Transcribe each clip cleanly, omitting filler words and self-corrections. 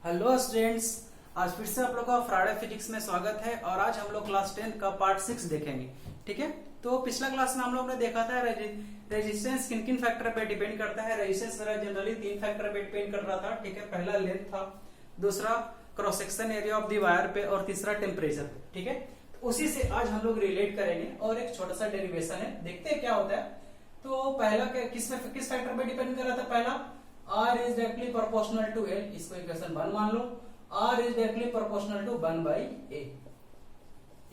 Hello students, आज फिर से आप लोग का फ्राइडे फिजिक्स में स्वागत है। और आज हम लोग क्लास 10 का पार्ट 6 देखेंगे। ठीक है, तो पिछला क्लास में हम लोग ने देखा था रेजिस्टेंस किन किन फैक्टर पे डिपेंड करता है। रेजिस्टेंस मेरा जनरली 3 फैक्टर पे डिपेंड कर रहा था। ठीक है, पहला लेंथ था, दूसरा cross section area of the wire पे, और तीसरा टेम्परेचर पे। ठीक है, तो उसी से आज हम लोग रिलेट करेंगे और एक छोटा सा डेरिवेशन है, देखते हैं क्या होता है। तो पहला किस फैक्टर पे डिपेंड कर रहा था? पहला R is directly proportional to L, इसको इक्वेशन 1 मान लो। R is directly proportional to 1 by A,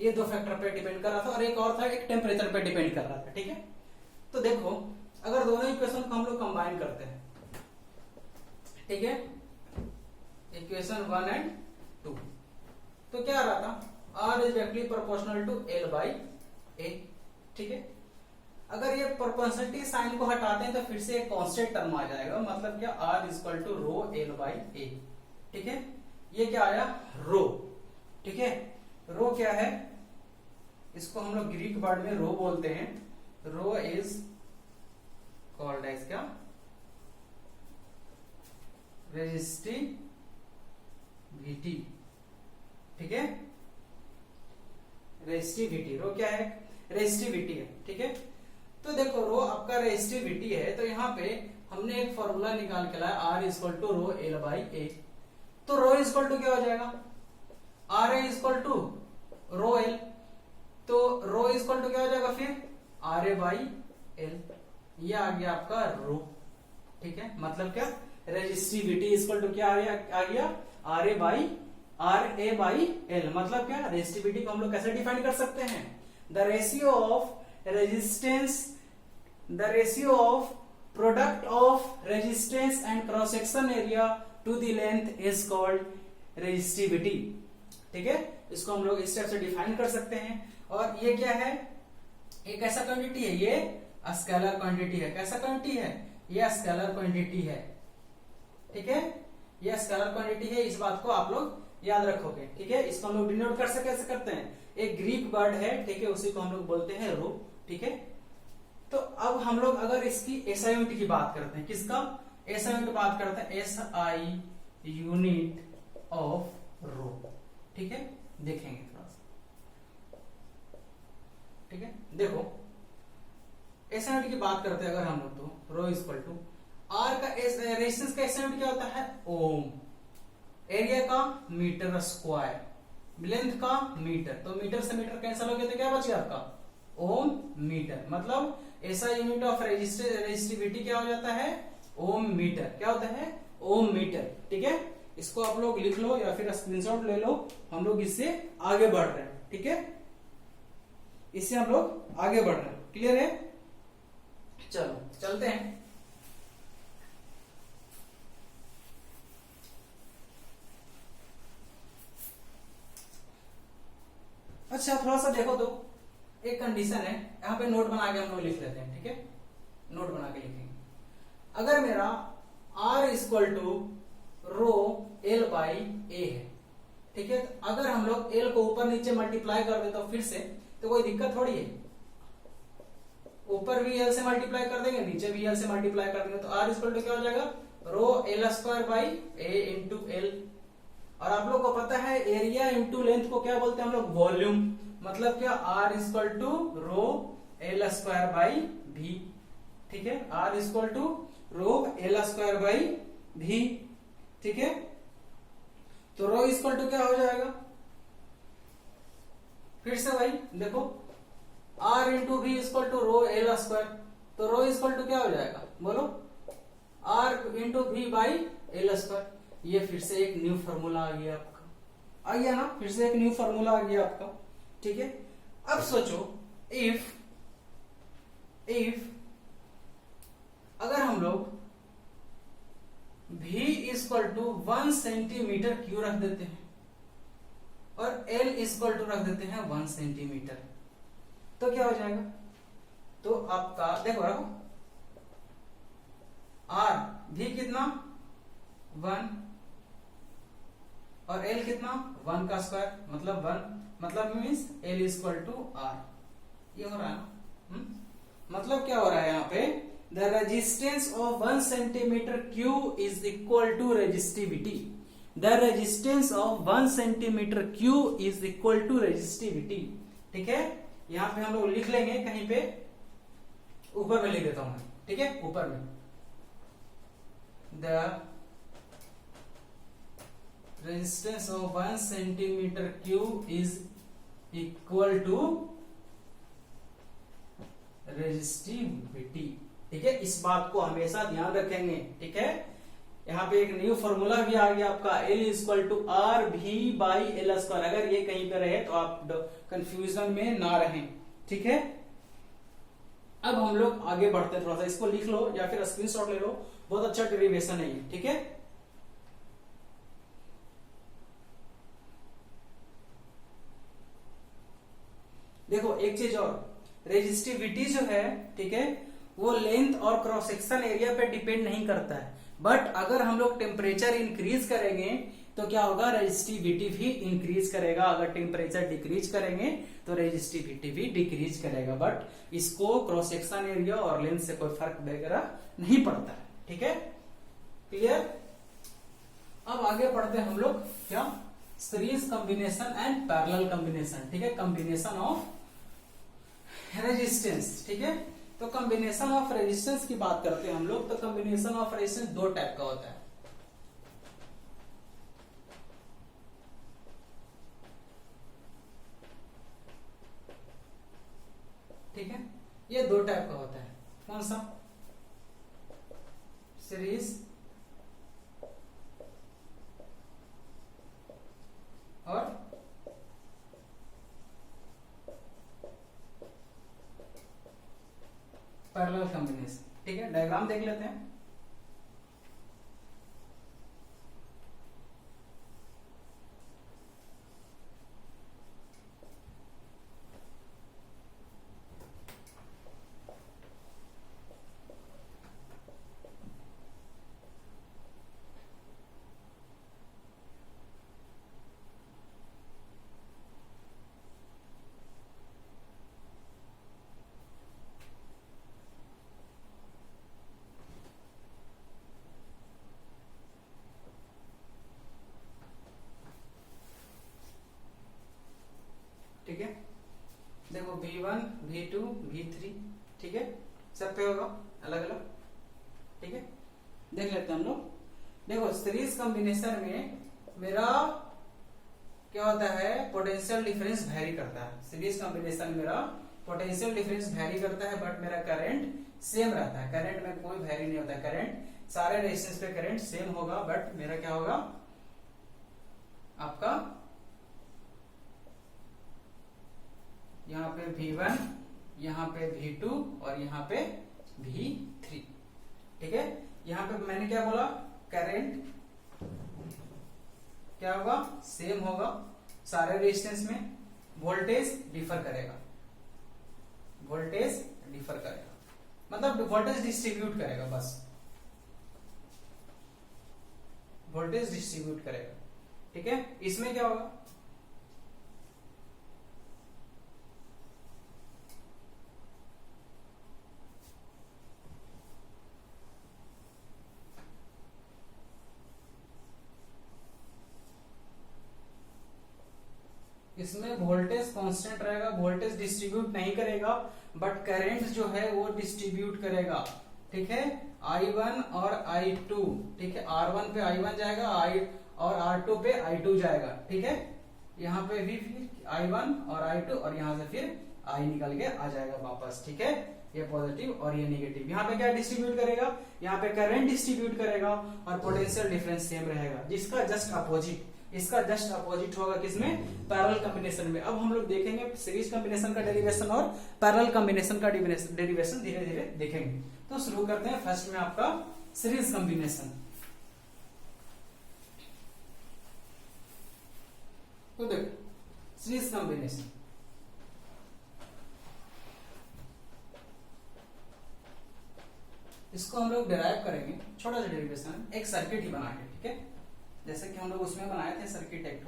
ये दो फैक्टर पे डिपेंड कर रहा था, और एक और था, एक टेम्परेचर पे डिपेंड कर रहा था। ठीक है, तो देखो अगर दोनों इक्वेशन को हम लोग कंबाइन करते हैं, ठीक है, इक्वेशन 1 एंड 2, तो क्या आ रहा था? R is directly proportional to L by A। ठीक है, अगर ये प्रोपोर्शनलिटी साइन को हटाते हैं तो फिर से एक कांस्टेंट टर्म आ जाएगा, मतलब क्या? R equal to rho L by A. ठीक है, ये क्या आया? रो। ठीक है, रो क्या है? इसको हम लोग ग्रीक वर्ड में रो बोलते हैं। रो इज कॉल्ड एज क्या? रेजिस्टिविटी। ठीक है, रेजिस्टिविटी, रो क्या है? रेजिस्टिविटी है। ठीक है, तो देखो रो आपका रेजिस्टिविटी है, तो यहाँ पे हमने एक फॉर्मूला निकाल के लाया, R equal to rho L by A. तो रो इक्वल टू क्या हो जाएगा? R A equal to rho L, तो रो इक्वल टू क्या हो जाएगा फिर? R A by L. ये आ गया आपका रो। ठीक है, मतलब क्या? रेजिस्टिविटी इक्वल टू क्या आ गया? R A by L. मतलब क्या? रेजिस्टिविटी को हम लोग कैसे डिफाइन कर सकते हैं? The ratio of resistance, the ratio of product of resistance and cross section area to the length is called resistivity। ठीक है, इसको हम लोग इस टाइप से डिफाइन कर सकते हैं। और ये क्या है? ये कैसा क्वांटिटी है? ये स्केलर क्वांटिटी है। कैसा क्वांटिटी है? ये स्केलर क्वांटिटी है। ठीक है, ये स्केलर क्वांटिटी है, इस बात को आप लोग याद रखोगे। ठीक है, इसको हम लोग डिनोट कर सकते, कैसे करते हैं? एक ग्रीक वर्ड है, ठीक है, उसी को हम लोग बोलते हैं रो। ठीक है, तो अब हम लोग अगर इसकी एसआई यूनिट की बात करते हैं, किसका एसआई यूनिट बात करते हैं? एसआई यूनिट ऑफ रो। ठीक है, देखेंगे थोड़ा सा। ठीक है, देखो एसआई यूनिट की बात करते हैं अगर हम लोग, तो रो इक्वल टू आर का रेजिस्टेंस का एसआई यूनिट क्या होता है? ओम। एरिया का मीटर स्क्वायर, लेंथ का मीटर, तो मीटर से मीटर कैंसिल हो गया तो क्या बच गया आपका? ओम मीटर। मतलब ऐसा यूनिट ऑफ रेजिस्टिविटी क्या हो जाता है? ओम मीटर। क्या होता है? ओम मीटर। ठीक है, इसको आप लोग लिख लो या फिर स्क्रीनशॉट ले लो, हम लोग इससे आगे बढ़ रहे हैं। ठीक है, इससे हम लोग आगे बढ़ रहे हैं। क्लियर है? चलो चलते हैं। अच्छा, थोड़ा सा देखो तो, एक कंडीशन है, यहाँ पे नोट बना के हम लोग लिख लेते हैं। ठीक है, नोट बना के लिखेंगे। अगर मेरा R equal to rho L by A है, ठीक है, तो अगर हम लोग L को ऊपर नीचे मल्टीप्लाई कर दे तो फिर से तो कोई दिक्कत थोड़ी है। ऊपर भी L से मल्टीप्लाई कर देंगे, नीचे भी L से मल्टीप्लाई कर देंगे, तो R इक्वल टू क्या हो जाएगा? रो L square by A into L. और आप लोग को पता है एरिया इंटू लेंथ को क्या बोलते हैं हम लोग? वॉल्यूम। मतलब क्या? R equal to rho L square by V. ठीक है, R equal to rho L square by V. ठीक है, तो रो इक्वल टू क्या हो जाएगा? फिर से भाई देखो, R into V equal to rho L square, तो रो इक्वल टू क्या हो जाएगा? बोलो, R into V by L square. ये फिर से एक न्यू फार्मूला आ गया आपका, आ गया ना? फिर से एक न्यू फार्मूला आ गया आपका। ठीक है, अब सोचो, इफ अगर हम लोग v equal to 1 centimetre cube रख देते हैं और L इक्वल टू रख देते हैं 1 सेंटीमीटर, तो क्या हो जाएगा? तो आपका देखो, रखो R v कितना? 1, और L कितना? 1 का स्क्वायर, मतलब 1, मतलब means L equal to R। ये हो रहा है ना? मतलब क्या हो रहा है यहाँ पे? The resistance of 1 centimeter cube is equal to resistivity। The resistance of 1 centimetre cube is equal to resistivity. ठीक है, यहां पे हम लोग लिख लेंगे, कहीं पे ऊपर में लिख देता हूं, ठीक है, ऊपर में the resistance of 1 centimetre cube is equal to resistivity. ठीक है, इस बात को हमेशा ध्यान रखेंगे। ठीक है, यहाँ पे एक न्यू फॉर्मूला भी आ गया आपका, L equal to R V by L square. अगर ये कहीं पे रहे तो आप कंफ्यूजन में ना रहें। ठीक है, अब हम लोग आगे बढ़ते हैं, थोड़ा सा इसको लिख लो या फिर स्क्रीनशॉट ले लो, बहुत अच्छा डेरिवेशन है ये। ठीक है, देखो एक चीज और, रेजिस्टिविटी जो है, ठीक है, वो लेंथ और क्रॉस सेक्शन एरिया पे डिपेंड नहीं करता है, बट अगर हम लोग टेम्परेचर इंक्रीज करेंगे तो क्या होगा, रेजिस्टिविटी भी इंक्रीज करेगा। अगर टेम्परेचर डिक्रीज करेंगे तो रेजिस्टिविटी भी डिक्रीज करेगा, बट इसको क्रॉस सेक्शन एरिया और लेंथ से कोई फर्क वगैरह नहीं पड़ता है। ठीक है, क्लियर। अब आगे बढ़ते हैं हम लोग, क्या, series combination and parallel combination. ठीक है, कॉम्बिनेशन ऑफ रेजिस्टेंस। ठीक है, तो कॉम्बिनेशन ऑफ रेजिस्टेंस की बात करते हैं हम लोग, तो कॉम्बिनेशन ऑफ रेजिस्टेंस दो टाइप का होता है। ठीक है, ये दो टाइप का होता है। कौन सा, सीरीज और पैरेलल कॉम्बिनेशन। ठीक है, डायग्राम देख लेते हैं। ठीक है, देखो V1, V2, V3, ठीक है, सब पे होगा अलग अलग। ठीक है, देख लेते हैं हम लोग। देखो सीरीज कॉम्बिनेशन में मेरा क्या होता है, पोटेंशियल डिफरेंस वेरी करता है। सीरीज कॉम्बिनेशन में मेरा पोटेंशियल डिफरेंस वेरी करता है, बट मेरा करंट सेम रहता है। करंट में कोई वेरी नहीं होता है, करंट सारे रेजिस्टेंस पे करंट सेम होगा, बट मेरा क्या होगा, आपका यहाँ पे V1, यहाँ पे V2 और यहाँ पे V3। ठीक है, यहाँ पे मैंने क्या बोला, करंट क्या होगा, सेम होगा सारे रेजिस्टेंस में, वोल्टेज डिफर करेगा, वोल्टेज डिफर करेगा, मतलब वोल्टेज डिस्ट्रीब्यूट करेगा, बस वोल्टेज डिस्ट्रीब्यूट करेगा। ठीक है, इसमें क्या होगा, इसमें वोल्टेज कांस्टेंट रहेगा, वोल्टेज डिस्ट्रीब्यूट नहीं करेगा, बट करंट जो है वो डिस्ट्रीब्यूट करेगा। ठीक है, I1 और I2, ठीक है, R1 पे I1 जाएगा, और R2 पे I2 जाएगा। ठीक है, यहाँ पे भी फिर I1 और I2 और यहाँ से फिर I निकल के आ जाएगा वापस। ठीक है, ये पॉजिटिव और ये नेगेटिव। यहाँ पे क्या डिस्ट्रीब्यूट करेगा, यहाँ पे करंट डिस्ट्रीब्यूट करेगा और पोटेंशियल डिफरेंस सेम रहेगा, जिसका जस्ट अपोजिट, इसका जस्ट अपोजिट होगा किसमें, पैरेलल कॉम्बिनेशन में। अब हम लोग देखेंगे सीरीज कॉम्बिनेशन का डेरिवेशन और पैरेलल कॉम्बिनेशन का डेरिवेशन धीरे धीरे देखेंगे। तो शुरू करते हैं फर्स्ट में आपका सीरीज कॉम्बिनेशन। तो देखो सीरीज कॉम्बिनेशन, इसको हम लोग डिराइव करेंगे, छोटा सा डेरिवेशन, एक सर्किट ही बना के। ठीक है, जैसे कि हम लोग उसमें बनाए थे सर्किट एक,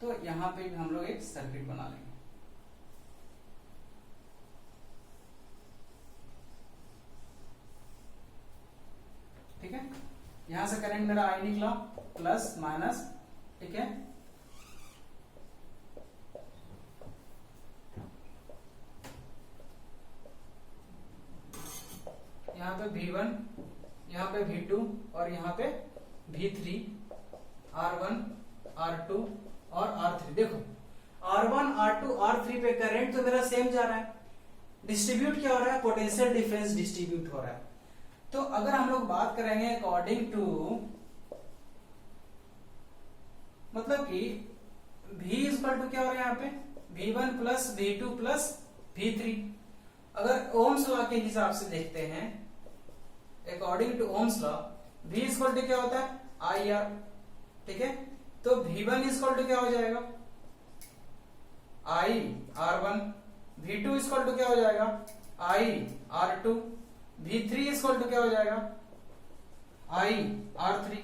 तो यहां पे भी हम लोग एक सर्किट बना लेंगे। ठीक है, यहां से करंट मेरा आई निकला प्लस माइनस, ठीक है। यहाँ पे V1, यहाँ पे V2 और यहाँ पे V3, R1, R2 और R3। देखो R1, R2, R3 पे करंट तो मेरा सेम जा रहा है, डिस्ट्रीब्यूट क्या हो रहा है, पोटेंशियल डिफरेंस डिस्ट्रीब्यूट हो रहा है। तो अगर हम लोग बात करेंगे अकॉर्डिंग टू, मतलब कि V इक्वल टू क्या हो रहा है यहाँ पे, V1 plus V2 plus V3। अगर ओम्स लॉ के हिसाब से देखते हैं, according to Ohm's law V equal to क्या होता है, IR, ठीक है। तो V1 इक्वल टू क्या हो जाएगा, I R1, V2 equal to क्या हो जाएगा, I R2, V3 equal to क्या हो जाएगा, I R3,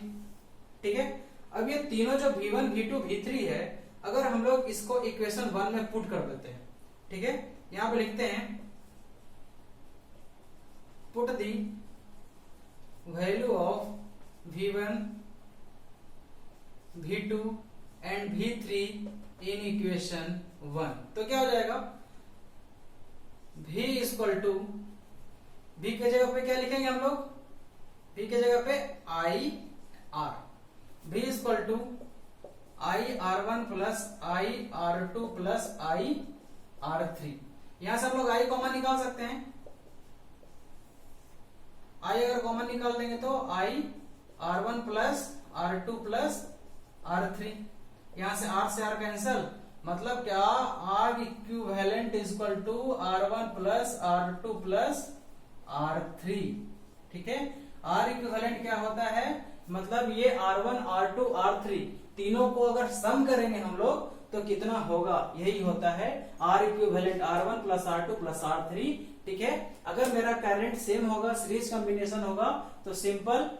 ठीक है। अब ये तीनों जो V1, V2, V3 है, अगर हम लोग इसको इक्वेशन 1 में पुट कर देते हैं, ठीक है। यहां पे लिखते हैं put the value of V1, V2 and V3 in equation 1, तो क्या हो जाएगा, V इक्वल टू, V के जगह पे क्या लिखेंगे हम लोग, V के जगह पे I R, V equal to I R1 plus I R2 plus I R3। यहां से हम लोग I कॉमन निकाल सकते हैं, I अगर कॉमन निकाल देंगे तो I R1 plus R2 plus R3, यहां से R से R कैंसल, मतलब क्या, R equivalent equal to R1 plus R2 plus R3, ठीक है। R इक्विवेलेंट क्या होता है, मतलब ये R1, R2, R3 तीनों को अगर सम करेंगे हम लोग तो कितना होगा, यही होता है R equivalent R1 plus R2 plus R3, ठीक है। अगर मेरा करंट सेम होगा, सीरीज कॉम्बिनेशन होगा, तो सिंपल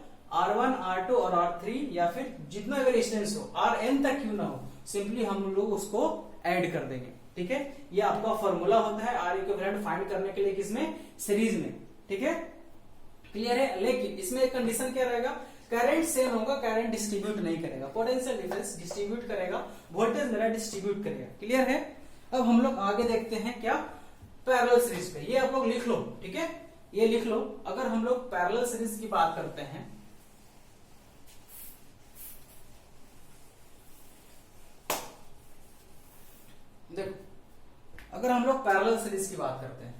R1, R2 और R3 या फिर जितना भी रेजिस्टेंस हो, Rn तक क्यों ना हो, सिंपली हम लोग उसको ऐड कर देंगे, ठीक है। ये आपका फॉर्मूला होता है R इक्विवेलेंट फाइंड करने के लिए, किसमें, सीरीज में, ठीक है। क्लियर है। लेकिन इसमें एक कंडीशन क्या रहेगा, करंट सेम होगा, करंट डिस्ट्रीब्यूट नहीं करेगा, पोटेंशियल डिफरेंस डिस्ट्रीब्यूट करेगा, वोल्टेज मेरा डिस्ट्रीब्यूट करेगा। क्लियर है। अब हम लोग आगे देखते हैं क्या, पैरेलल सीरीज पे। ये आप लोग लिख लो, ठीक है, ये लिख लो। अगर हम लोग पैरेलल सीरीज की बात करते हैं, देखो अगर हम लोग पैरेलल सीरीज की बात करते हैं,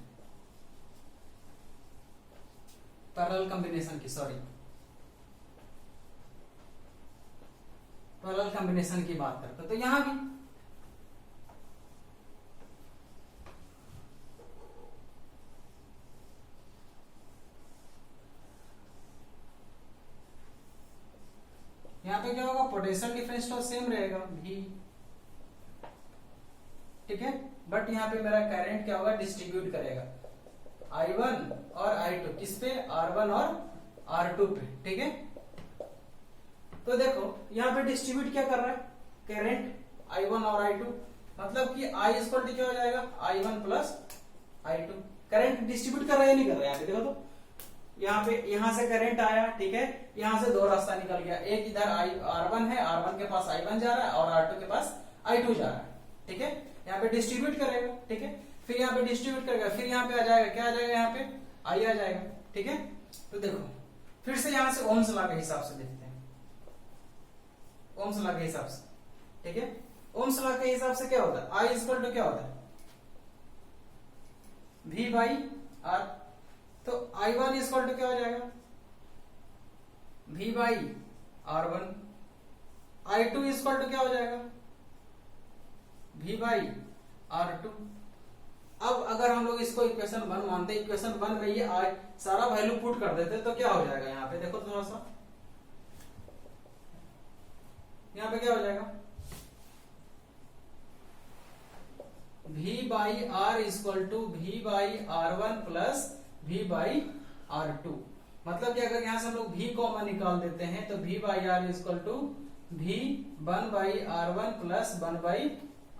पैरेलल कॉम्बिनेशन की, सॉरी पैरेलल कॉम्बिनेशन की बात करते हैं, तो यहां भी यहां पे क्या होगा, पोटेंशियल डिफरेंस तो सेम रहेगा V, ठीक है। बट यहाँ पे मेरा करंट क्या होगा, डिस्ट्रीब्यूट करेगा I1 और I2, किस पे, R1 और R2 पे, ठीक है। तो देखो यहाँ पे डिस्ट्रीब्यूट क्या कर रहा है, करंट I1 और I2, मतलब कि I इक्वल टू क्या हो जाएगा, I1 plus I2। Current distribute कर रहा है, नहीं कर रहा है, यहाँ पे देखो तो यहाँ पे, यहाँ से करंट आया, ठीक है, यहाँ से दो रास्ता निकल गया, एक इधर R1 है, R1 के पास I1 जा रहा है और R2 के पास I2 जा रहा है, ठीक है। यहाँ पे डिस्ट्रीब्यूट करेगा, ठीक है, फिर यहाँ पे डिस्ट्रीब्यूट करेगा, फिर यहाँ पे आ जाएगा, क्या आ जाएगा, यहाँ पे I आ जाएगा, ठीक है। तो देखो फिर से यहाँ से ओम्स लॉ के हिसाब से देखते हैं, ओम्स लॉ के हिसाब से, ठीक है। ओम्स लॉ के हिसाब से क्या होता है, I इक्वल टू क्या होता है, V बाई R। तो I1 इक्वल टू क्या हो जाएगा, V by R1। I2 equal to क्या हो जाएगा, V बाई R2। अब अगर हम लोग इसको इक्वेशन 1 मानते, इक्वेशन 1 में ये सारा वैल्यू पुट कर देते तो क्या हो जाएगा, यहाँ पे देखो थोड़ा सा, यहाँ पे क्या हो जाएगा, V by R equal to V by R1 plus V by R2। मतलब कि अगर यहां से हम लोग V कॉमन निकाल देते हैं तो V by R equal to V 1 by R1 plus 1 by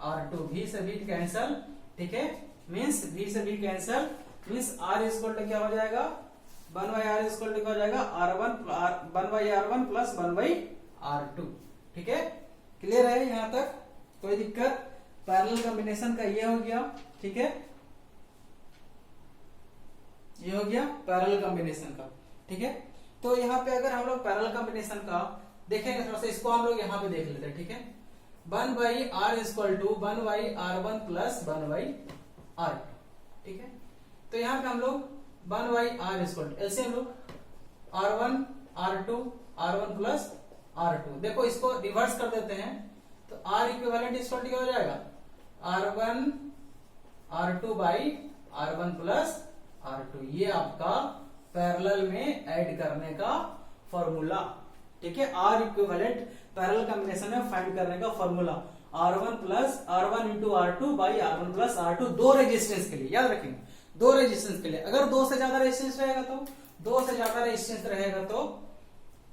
R2। V से V कैंसल, ठीक है, मीन्स V से V cancel, means R equal to क्या हो जाएगा, 1/r इक्वल टू क्या हो जाएगा, R1 प्लस 1/r2। ठीक है, क्लियर है यहां तक, कोई दिक्कत? पैरेलल कॉम्बिनेशन का ये हो गया। ठीक है, ये हो गया पैरेलल कॉम्बिनेशन का। ठीक है, तो यहाँ पे अगर हम लोग पैरेलल कॉम्बिनेशन का देखेंगे थोड़ा सा, इसको हम लोग यहाँ पे देख लेते हैं। ठीक है, 1/r equal to 1/r1 plus 1/r2। ठीक है, तो यहाँ पे हम लोग 1/r इक्वल टू एलसीएम लोग R1 R1 प्लस R2। देखो इसको रिवर्स कर देते हैं तो R इक्विवेलेंट इक्वल टू क्या हो जाएगा, R2 by R1 plus R2। ये आपका पैरेलल में ऐड करने का फॉर्मूला। ठीक है, R इक्विवेलेंट पैरेलल कॉम्बिनेशन में फाइंड करने का formula, R1 into R2 by R1 plus R2। दो रेजिस्टेंस के लिए याद रखेंगे, दो रेजिस्टेंस के लिए। अगर दो से ज्यादा रेजिस्टेंस रहेगा तो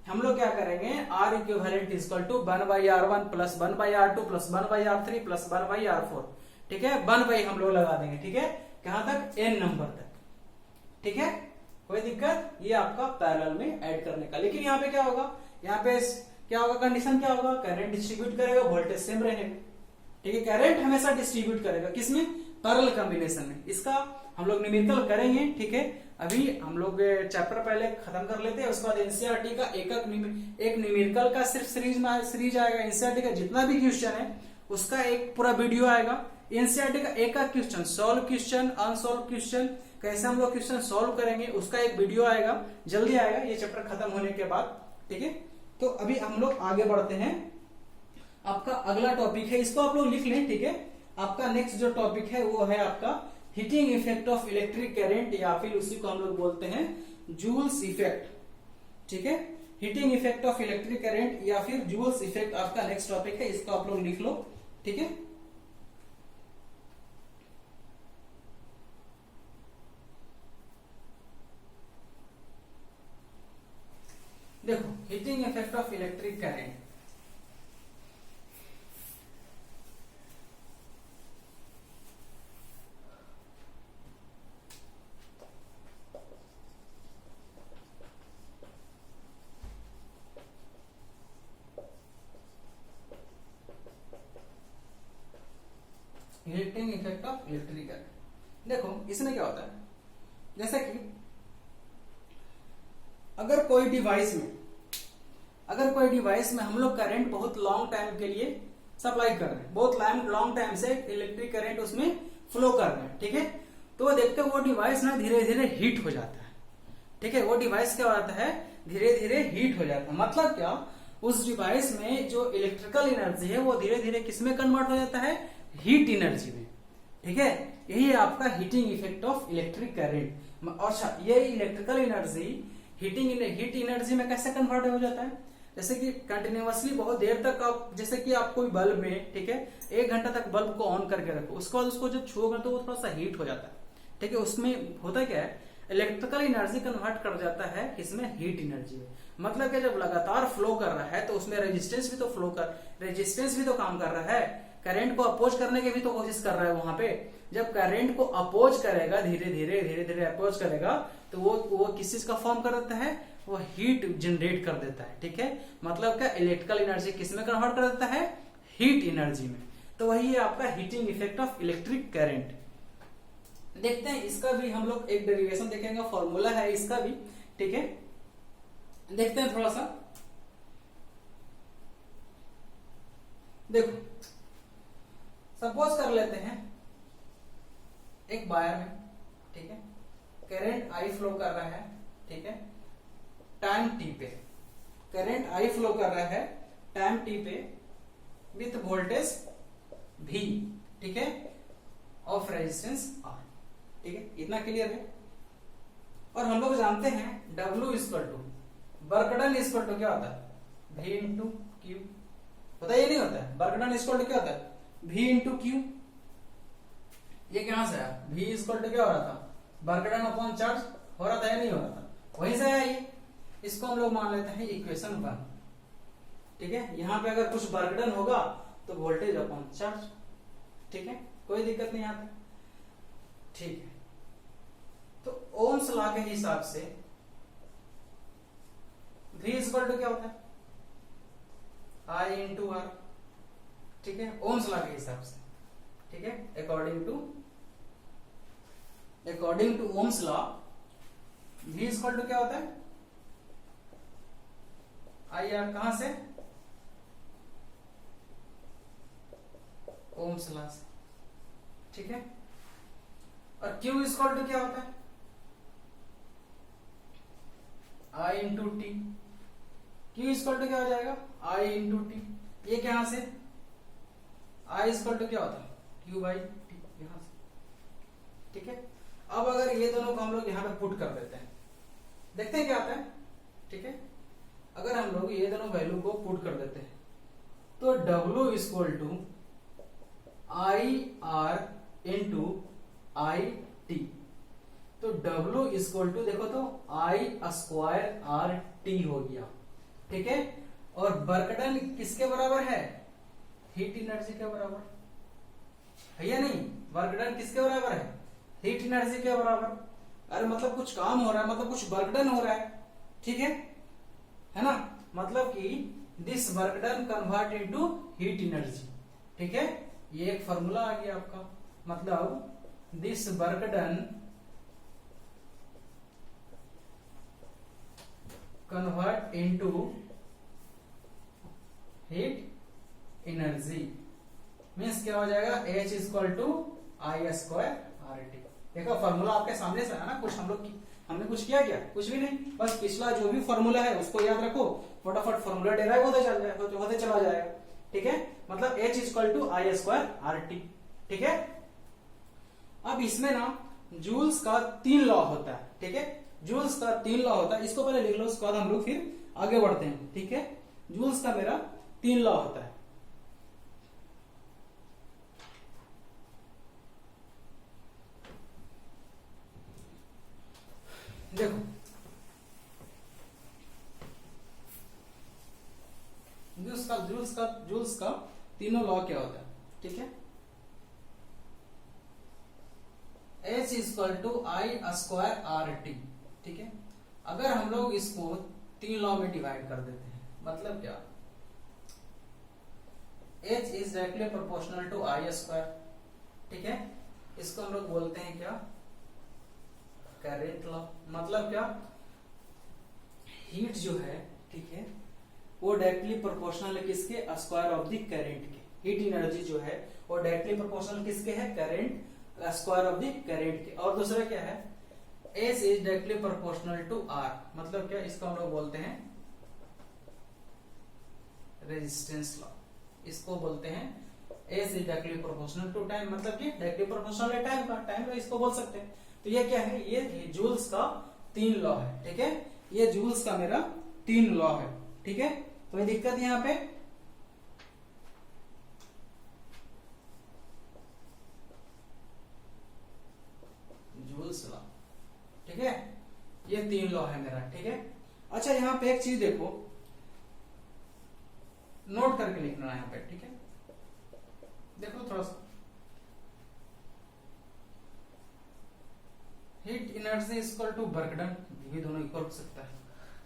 हम लोग क्या करेंगे, R equivalent equal to 1/R1 plus 1/R2 plus 1/R3 plus 1/R4। ठीक है, 1 हम लोग लगा देंगे। ठीक है, कहां तक, n नंबर तक। ठीक है, कोई दिक्कत? ये आपका पैरेलल में ऐड करने का। लेकिन यहाँ पे क्या होगा, यहाँ पे क्या होगा, कंडीशन क्या होगा, करंट डिस्ट्रीब्यूट करेगा, वोल्टेज सेम रहेगा। ठीक है, करंट हमेशा डिस्ट्रीब्यूट करेगा, किसमें, पैरेलल कॉम्बिनेशन में। इसका हम लोग न्यूमेरिकल करेंगे। ठीक है, अभी हम लोग चैप्टर पहले खत्म कर लेते हैं, उसके बाद एनसीईआरटी का एक न्यूमेरिकल का सिर्फ सीरीज आएगा। एनसीईआरटी का जितना भी क्वेश्चन है उसका एक पूरा वीडियो आएगा। एनसीईआरटी का एक question, solved question, unsolved question, कैसे हम लोग क्वेश्चन सॉल्व करेंगे, उसका एक वीडियो आएगा, जल्दी आएगा ये चैप्टर खत्म होने के बाद। ठीक है, तो अभी हम लोग आगे बढ़ते हैं। आपका अगला टॉपिक है, इसको आप लोग लिख लें। ठीक है, आपका नेक्स्ट जो टॉपिक है वो है आपका heating effect of electric current, या फिर उसी को हम लोग बोलते हैं जूल्स इफेक्ट। ठीक है, heating effect of electric current या फिर जूल्स इफेक्ट आपका नेक्स्ट टॉपिक है, इसको आप लोग लिख लो। ठीक है, देखो heating effect of electric current. Heating effect of electric current, देखो इसमें क्या होता है, जैसे कि अगर कोई डिवाइस में हम लोग करंट बहुत लॉन्ग टाइम के लिए सप्लाई कर रहे हैं, बहुत लॉन्ग टाइम से इलेक्ट्रिक करंट उसमें फ्लो कर रहे हैं। ठीक है, तो देखते वो डिवाइस ना धीरे धीरे हीट हो जाता है। ठीक है, वो डिवाइस क्या होता है, धीरे धीरे हीट हो जाता है। मतलब क्या, उस डिवाइस में जो इलेक्ट्रिकल एनर्जी है वो धीरे धीरे किसमें कन्वर्ट हो जाता है, हीट एनर्जी में। ठीक है, यही है आपका heating effect of electric current. अच्छा, ये इलेक्ट्रिकल एनर्जी हीट एनर्जी में कैसे कन्वर्ट हो जाता है, जैसे कि कंटिन्यूअसली बहुत देर तक आप, जैसे कि आप कोई बल्ब में, ठीक है, 1 घंटा तक बल्ब को ऑन करके रखो, उसके बाद उसको जब छुओगे तो वो थोड़ा सा हीट हो जाता है। ठीक है, उसमें होता क्या है, इलेक्ट्रिकल एनर्जी कन्वर्ट कर जाता है इसमें हीट एनर्जी में। मतलब कि जब लगातार फ्लो कर रहा है तो उसमें रेजिस्टेंस भी तो काम कर रहा है, करंट को अपोज करने की भी तो कोशिश कर रहा है वहां पे। जब करंट को अपोज करेगा, धीरे धीरे अपोज करेगा, तो वो किस चीज का फॉर्म कर देता है, वो हीट जनरेट कर देता है। ठीक है, मतलब क्या, इलेक्ट्रिकल एनर्जी किस में कन्वर्ट कर देता है, हीट एनर्जी में। तो वही है आपका heating effect of electric current. देखते हैं इसका भी हम लोग एक डेरिवेशन देखेंगे, फॉर्मूला है इसका भी। ठीक है, देखते हैं थोड़ा सा। देखो सपोज कर लेते हैं एक वायर में, ठीक है, करंट आई फ्लो कर रहा है। ठीक है, टाइम टी पे करंट आई फ्लो कर रहा है, टाइम टी पे विथ वोल्टेज V। ठीक है, ऑफ रेजिस्टेंस R। ठीक है, इतना क्लियर है। और हम लोग जानते हैं W equal to work done equal to क्या होता है, V इंटू क्यू होता है, ये नहीं होता है। वर्क डन इक्वल टू क्या होता है, V इंटू क्यू। ये कहां से आया, V इक्वल टू क्या हो रहा था, वर्क डन अपॉन चार्ज हो रहा था या नहीं हो रहा था, वहीं से आया ये। इसको हम लोग मान लेते हैं इक्वेशन 1। ठीक है, यहां पे अगर कुछ वर्क डन होगा तो वोल्टेज अपॉन चार्ज। ठीक है, कोई दिक्कत नहीं आता। ठीक है, तो ओम्स लॉ के हिसाब से V इक्वल टू क्या होता है, I इंटू आर, ठीक है, ओम्स लॉ के हिसाब से, ठीक है, according to Ohm's law V equal to क्या होता है, आई आर, कहां से, ओम्स लॉ से, ठीक है। और Q इक्वल टू क्या होता है, I into T, Q equal to क्या हो जाएगा, I इंटू टी, ये कहां से, I इक्वल टू क्या होता है, Q बाई टी, यहां से, ठीक है। अब अगर ये दोनों को हम लोग यहाँ पे पुट कर देते हैं, देखते हैं क्या आता है, ठीक है। अगर हम लोग ये दोनों वैल्यू को पुट कर देते हैं तो W equal to I R into I T, तो W इक्वल टू देखो तो आई स्क्वायर आर टी हो गया, ठीक है। और वर्क डन किसके बराबर है, हीट एनर्जी के बराबर है या नहीं, वर्क डन किसके बराबर है, हीट एनर्जी के बराबर। अरे मतलब कुछ काम हो रहा है, मतलब कुछ वर्क डन हो रहा है, ठीक है ना, मतलब कि this work done convert into heat energy, ठीक है। ये एक फॉर्मूला आ गया आपका, मतलब this work done convert into heat energy, means क्या हो जाएगा, H equal to I square R T. देखो फॉर्मूला आपके सामने से है ना, कुछ हमने कुछ किया क्या, कुछ भी नहीं, बस पिछला जो भी फॉर्मूला है उसको याद रखो, फटाफट फॉर्मूला डिराइव होते चला जाएगा, ठीक है। मतलब H equal to I square R T, ठीक है। अब इसमें ना जूल्स का 3 लॉ होता है, ठीक है, जूल्स का 3 लॉ होता है, इसको पहले लिख लो, उसके बाद हम लोग फिर आगे बढ़ते हैं, ठीक है। जूल्स का मेरा 3 लॉ होता है, देखो जूल्स का तीनों लॉ क्या होता है, ठीक है। H equal to I square R T, ठीक है। अगर हम लोग इसको 3 लॉ में डिवाइड कर देते हैं, मतलब क्या, H is directly proportional to I square, ठीक है। इसको हम लोग बोलते हैं क्या, करंट लॉ। मतलब क्या, हीट जो है, ठीक है, वो डायरेक्टली प्रोपोर्शनल है किसके, स्क्वायर ऑफ द करंट के। हीट एनर्जी जो है वो डायरेक्टली प्रोपोर्शनल किसके है, current square of the current के। और दूसरा क्या है, S is directly proportional to R, मतलब क्या, इसको हम लोग बोलते हैं रेजिस्टेंस लॉ, इसको बोलते हैं S is directly proportional to time, मतलब कि डायरेक्टली प्रोपोर्शनल है टाइम का, इसको बोल सकते हैं। तो ये क्या है, ये जूल्स का 3 लॉ है, ठीक है, ये जूल्स का मेरा 3 लॉ है, ठीक है। कोई दिक्कत यहां पे, जूल्स लॉ, ठीक है, ये 3 लॉ है मेरा, ठीक है। अच्छा यहां पे एक चीज देखो, नोट करके लिखना है यहां पे, ठीक है, देखो थोड़ा सा, heat energy equal to work done, भी दोनों इक्वल हो सकता है,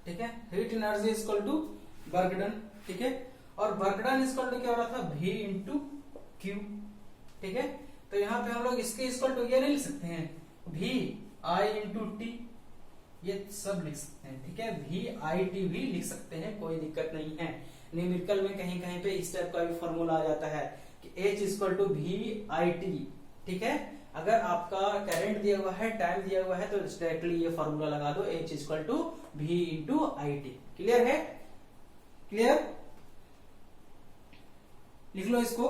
ठीक है। Heat energy equal to work done, ठीक है। और वर्क डन इक्वल टू क्या हो रहा था, V इंटू क्यू, ठीक है। तो यहाँ पे हम लोग इसके इक्वल टू ये नहीं लिख सकते हैं, V I इंटू टी, ये सब लिख सकते हैं, ठीक है। V I T भी लिख सकते हैं, कोई दिक्कत नहीं है। न्यूमेरिकल में कहीं कहीं पे इस टाइप का भी फॉर्मूला आ जाता है कि H equal to V I T, ठीक है। अगर आपका करंट दिया हुआ है, टाइम दिया हुआ है, तो डायरेक्टली ये फॉर्मूला लगा दो, H equal to V into I T. Clear है, क्लियर, लिख लो इसको।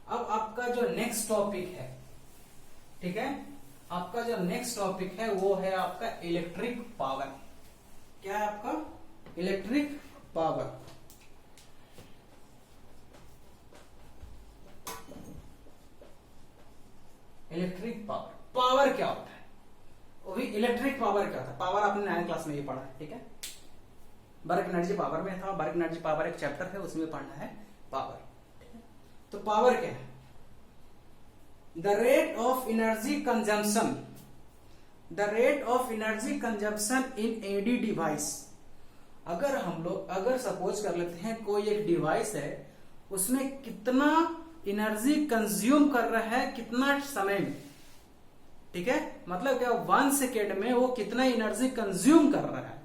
अब आपका जो नेक्स्ट टॉपिक है, ठीक है, आपका जो नेक्स्ट टॉपिक है वो है आपका इलेक्ट्रिक पावर। क्या है आपका, electric power. Electric power, power क्या होता है, वो भी इलेक्ट्रिक पावर क्या होता है, पावर आपने 9th क्लास में ये पढ़ा है, ठीक है। वर्क एनर्जी पावर में था, वर्क एनर्जी पावर एक चैप्टर है, उसमें पढ़ना है पावर, ठीक है। तो पावर क्या है, the rate of energy consumption the rate of energy consumption in a device. अगर सपोज कर लेते हैं कोई एक डिवाइस है, उसमें कितना एनर्जी कंज्यूम कर रहा है कितना समय में, ठीक है, मतलब क्या 1 सेकेंड में वो कितना एनर्जी कंज्यूम कर रहा है,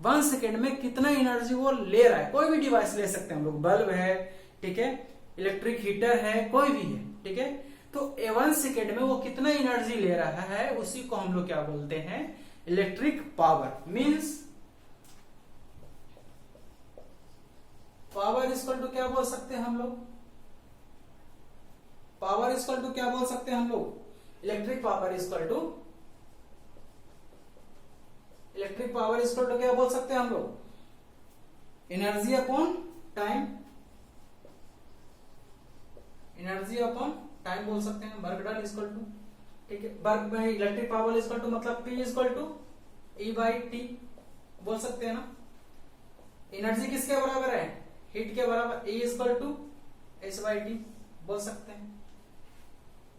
1 सेकेंड में कितना एनर्जी वो ले रहा है। कोई भी डिवाइस ले सकते हैं हम लोग, बल्ब है, ठीक है, इलेक्ट्रिक हीटर है, कोई भी है, ठीक है। तो 1 सेकेंड में वो कितना एनर्जी ले रहा है, उसी को हम लोग क्या बोलते हैं, electric power. Means power equal to क्या बोल सकते हैं हम लोग, पावर इक्वल टू क्या बोल सकते हैं हम लोग, इलेक्ट्रिक पावर इक्वल टू क्या बोल सकते हैं हम लोग, energy upon time, energy upon time बोल सकते हैं, वर्क डन इक्वल टू, ठीक है, वर्क में इलेक्ट्रिक पावर इक्वल टू मतलब P इक्वल टू E/T बोल सकते हैं ना। एनर्जी किसके बराबर है, हीट के बराबर, E इक्वल टू H/T बोल सकते हैं,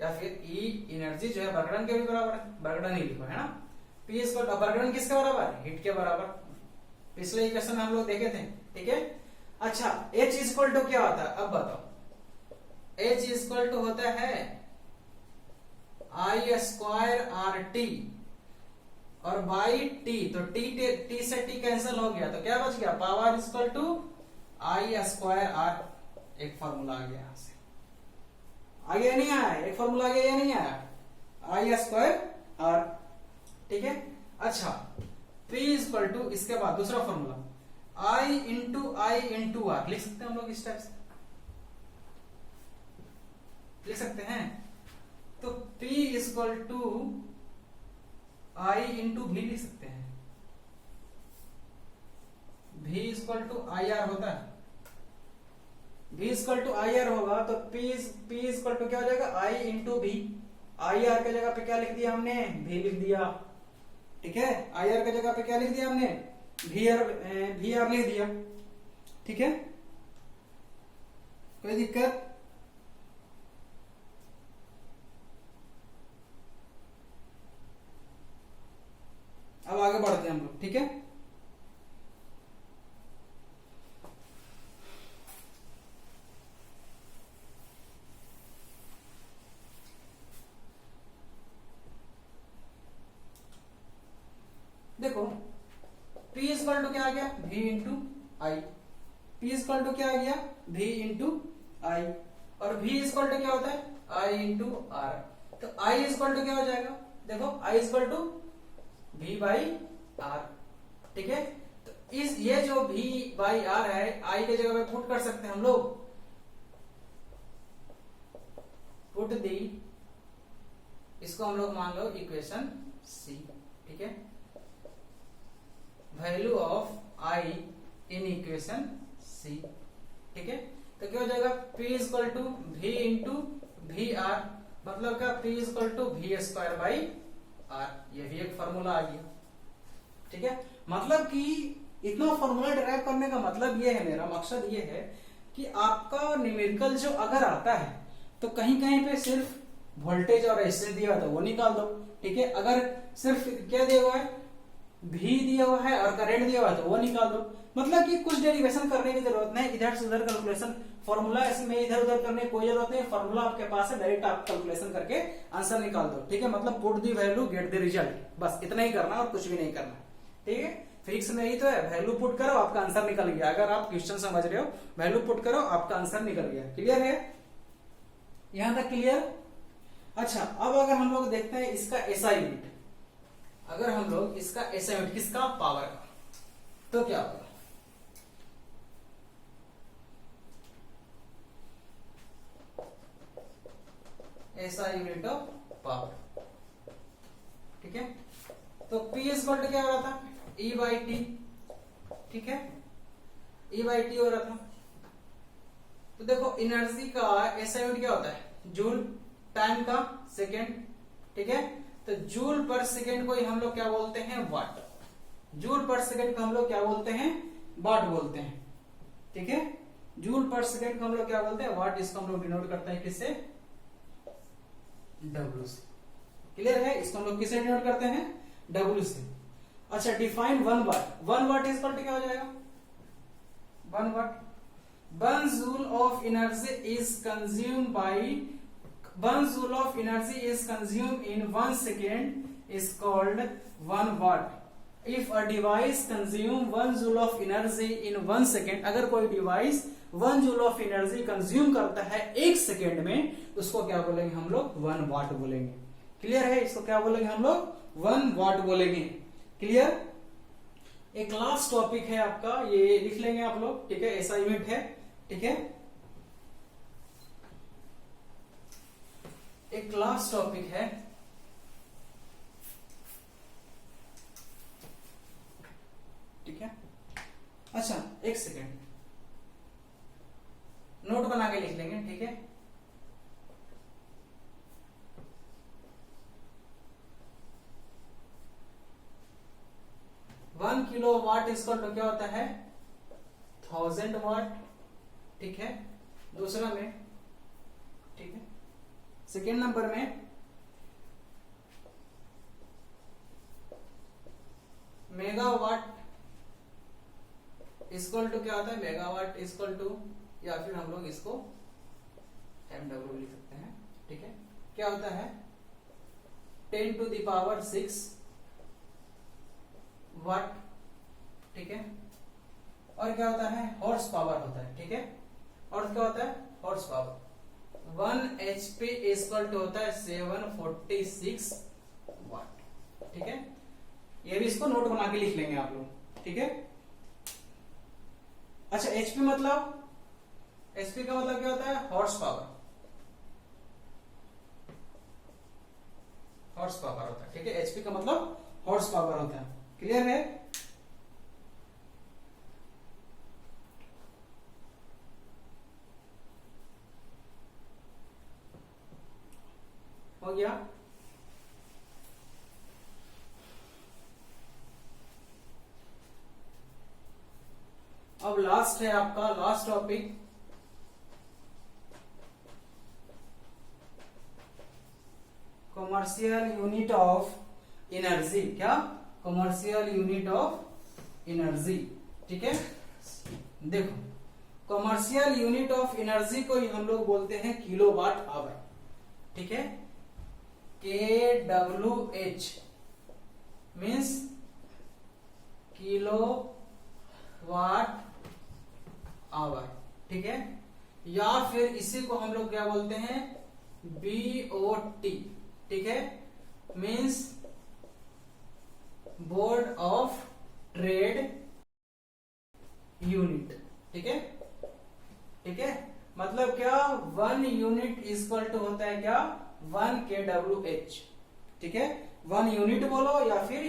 या फिर E एनर्जी जो है वर्क डन के भी बराबर है, वर्क डन ही लिखो है ना। P equal to work done किसके बराबर है, हीट के बराबर, पिछले इक्वेशन में हम लोग देखे थे, ठीक है। अच्छा H इक्वल टू क्या होता है, अब बताओ, H इक्वल टू होता है I²RT और बाई T, तो T से T कैंसिल हो गया, तो क्या बच गया, पावर इक्वल टू I²R। एक फॉर्मूला आ गया यहां से, आ गया नहीं आया, एक फॉर्मूला आ गया या नहीं आया, I²R, ठीक है। अच्छा P इक्वल टू, इसके बाद दूसरा फॉर्मूला I/R लिख सकते हैं हम लोग, इस टाइप से लिख सकते हैं। तो P इक्वल टू I/V लिख सकते हैं, V इक्वल टू IR होता है, V इक्वल टू IR होगा तो P इक्वल टू क्या हो जाएगा, I/V। IR के जगह पे क्या लिख दिया हमने, V लिख दिया, ठीक है, IR के जगह पे क्या लिख दिया हमने, VR लिख दिया, ठीक है, कोई दिक्कत। अब आगे बढ़ते हैं हम लोग, ठीक है। देखो P इक्वल टू क्या आ गया, V into I, P equal to क्या आ गया, V इंटू आई, और V इक्वल टू क्या होता है, I इंटू आर। तो I इक्वल टू क्या हो जाएगा, देखो I equal to V by R, ठीक है। तो इस ये जो V बाई आर है, I के जगह पे पुट कर सकते हैं हम लोग, पुट दी, इसको हम लोग मान लो इक्वेशन C, ठीक है, value of I in equation C, ठीक है। तो क्या हो जाएगा, P equal to V into V R, मतलब क्या, P equal to V² by R, ये भी एक फॉर्मूला आ गया, ठीक है। मतलब कि इतना फॉर्मूला डिराइव करने का मतलब ये है, मेरा मकसद ये है कि आपका न्यूमेरिकल जो अगर आता है तो कहीं कहीं पे सिर्फ वोल्टेज और रेजिस्टेंस दिया हुआ था वो निकाल दो, ठीक है। अगर सिर्फ क्या दिया हुआ है, भी दिया हुआ है और करंट दिया हुआ है तो वो निकाल दो। मतलब कि कुछ डेरिवेशन करने की जरूरत नहीं, इधर से उधर कैलकुलेशन, फॉर्मूला इसमें इधर उधर करने की कोई जरूरत नहीं, फॉर्मूला आपके पास है, डायरेक्ट आप कैलकुलेशन करके आंसर निकाल दो, ठीक है। मतलब put the value get the result, बस इतना ही करना और कुछ भी नहीं करना, ठीक है। फिजिक्स में यही तो है, वैल्यू पुट करो आपका आंसर निकल गया। अगर आप क्वेश्चन समझ रहे हो, वैल्यू पुट करो आपका आंसर निकल गया। क्लियर है, यहां तक क्लियर। अच्छा अब अगर हम लोग देखते हैं इसका एसआई यूनिट, अगर हम लोग इसका एसआई यूनिट किसका, पावर का, तो क्या होगा, एसआई यूनिट ऑफ पावर, ठीक है। तो P इक्वल टू क्या हो रहा था, E/T, ठीक है, E/T हो रहा था। तो देखो एनर्जी का एसआई यूनिट क्या होता है, जूल, टाइम का सेकेंड, ठीक है। तो जूल पर सेकेंड को हम लोग क्या बोलते हैं, वाट, जूल पर सेकेंड को हम लोग क्या बोलते हैं, वाट बोलते हैं, ठीक है। जूल पर सेकेंड को हम लोग क्या बोलते हैं, वाट, इसको हम लोग डिनोट करते हैं किससे, W से। क्लियर है, इसको हम लोग किससे डिनोट करते हैं, W से। अच्छा, define 1 watt. 1 watt is equal to क्या हो जाएगा? 1 watt 1 joule of energy is consume by 1 joule of energy is consume in 1 second is called 1 watt. If a device consume 1 joule of energy in 1 second, अगर कोई device 1 joule of energy consume करता है 1 second में, तो उसको क्या बोलेंगे हम लोग? 1 वाट बोलेंगे। क्लियर है? इसको क्या बोलेंगे हम लोग? 1 वाट बोलेंगे। क्लियर? एक लास्ट टॉपिक है आपका, ये लिख लेंगे आप लोग, ठीक है? असाइनमेंट है, ठीक है? एक लास्ट टॉपिक है, ठीक है? अच्छा, एक सेकेंड, नोट बना के लिख लेंगे, ठीक है? वन किलो वाट इसका क्या होता है? 1000 वाट, ठीक है? दूसरा में, ठीक है? सेकेंड नंबर में मेगावाट इक्वल टू क्या होता है? मेगावाट इक्वल टू, या फिर हम लोग इसको MW लिख सकते हैं, ठीक है? क्या होता है? 10 to the power 6 वाट, ठीक है? और क्या होता है? हॉर्स पावर होता है, ठीक है? और क्या होता है? Horse power. 1 HP equal to होता है 746 वाट, ठीक है? ये भी इसको नोट बना के लिख लेंगे आप लोग, ठीक है? अच्छा, HP मतलब, HP का मतलब क्या होता है? Horse power. हॉर्स पावर होता है, ठीक है? HP का मतलब हॉर्स पावर होता है। क्लियर है? हो गया? अब लास्ट है आपका, last topic, commercial unit of energy. क्या? कॉमर्शियल यूनिट ऑफ एनर्जी, ठीक है? देखो, कॉमर्शियल यूनिट ऑफ एनर्जी को ही हम लोग बोलते हैं किलोवाट आवर, ठीक है? KWH means kilo watt hour, ठीक है? या फिर इसी को हम लोग क्या बोलते हैं? BOT, ठीक है? Means board of trade unit, ठीक है? ठीक है, मतलब क्या? 1 यूनिट इक्वल टू होता है क्या? 1 KWH, ठीक है? 1 यूनिट बोलो या फिर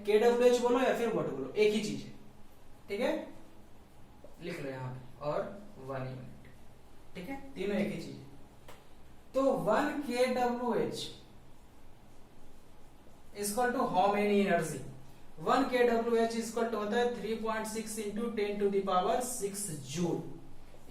KWH बोलो या फिर वॉट बोलो, एक ही चीज है, ठीक है? लिख लो यहां पे, और 1 यूनिट, ठीक है? तीनों एक ही चीज है। तो 1 KWH equal to how many energy? 1 KWH equal to होता है 3.6 into 10 to the power 6 joule.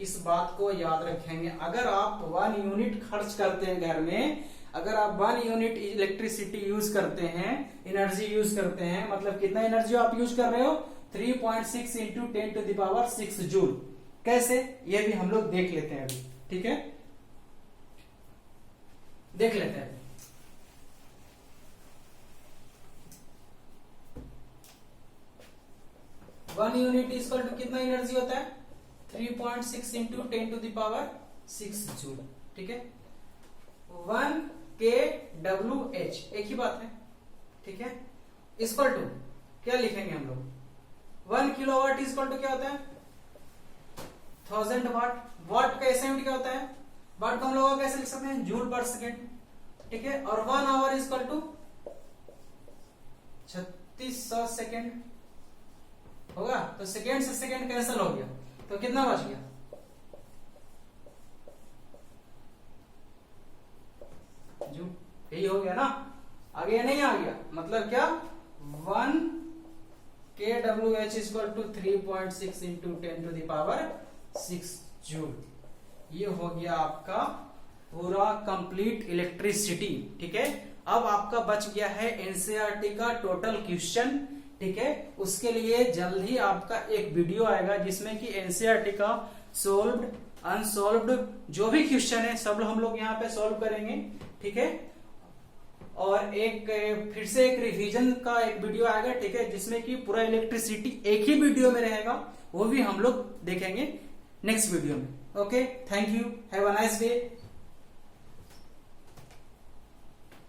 इस बात को याद रखेंगे। अगर आप 1 यूनिट खर्च करते हैं घर में, अगर आप 1 यूनिट इलेक्ट्रिसिटी यूज करते हैं, एनर्जी यूज करते हैं, मतलब कितना एनर्जी आप यूज कर रहे हो? 3.6 into 10 to the power 6 joule. कैसे? ये भी हम लोग देख लेते हैं अभी, ठीक है? देख लेते हैं। 1 यूनिट इक्वल टू कितना एनर्जी होता है? 3.6 into 10 to the power 6 joule, ठीक है? 1 KWH, एक ही बात है, ठीक है? इक्वल टू क्या लिखेंगे हम लोग? 1 किलोवाट इक्वल टू क्या होता है? 1000 वाट। वाट का एसआई यूनिट क्या होता है? वाट को हम लोग कैसे लिख सकते हैं? जूल पर सेकेंड, ठीक है? और 1 आवर इक्वल टू 3600 सेकेंड होगा। तो सेकेंड से सेकेंड कैंसिल हो गया, तो कितना बच गया? जूल। यही हो गया ना? आगे नहीं आ गया, मतलब क्या? 1 KWH equal to 3.6 into 10 to the power 6 joule. ये हो गया आपका पूरा कंप्लीट इलेक्ट्रिसिटी, ठीक है? अब आपका बच गया है एनसीईआरटी का टोटल क्वेश्चन, ठीक है। उसके लिए जल्द ही आपका एक वीडियो आएगा जिसमें कि एनसीईआरटी का सोल्व्ड अनसोल्व्ड जो भी क्वेश्चन है सब हम लोग यहाँ पे सॉल्व करेंगे, ठीक है। और एक फिर से एक रिवीजन का एक वीडियो आएगा, ठीक है, जिसमें कि पूरा इलेक्ट्रिसिटी एक ही वीडियो में रहेगा, वो भी हम लोग देखेंगे नेक्स्ट वीडियो में। Okay, thank you, have a nice day.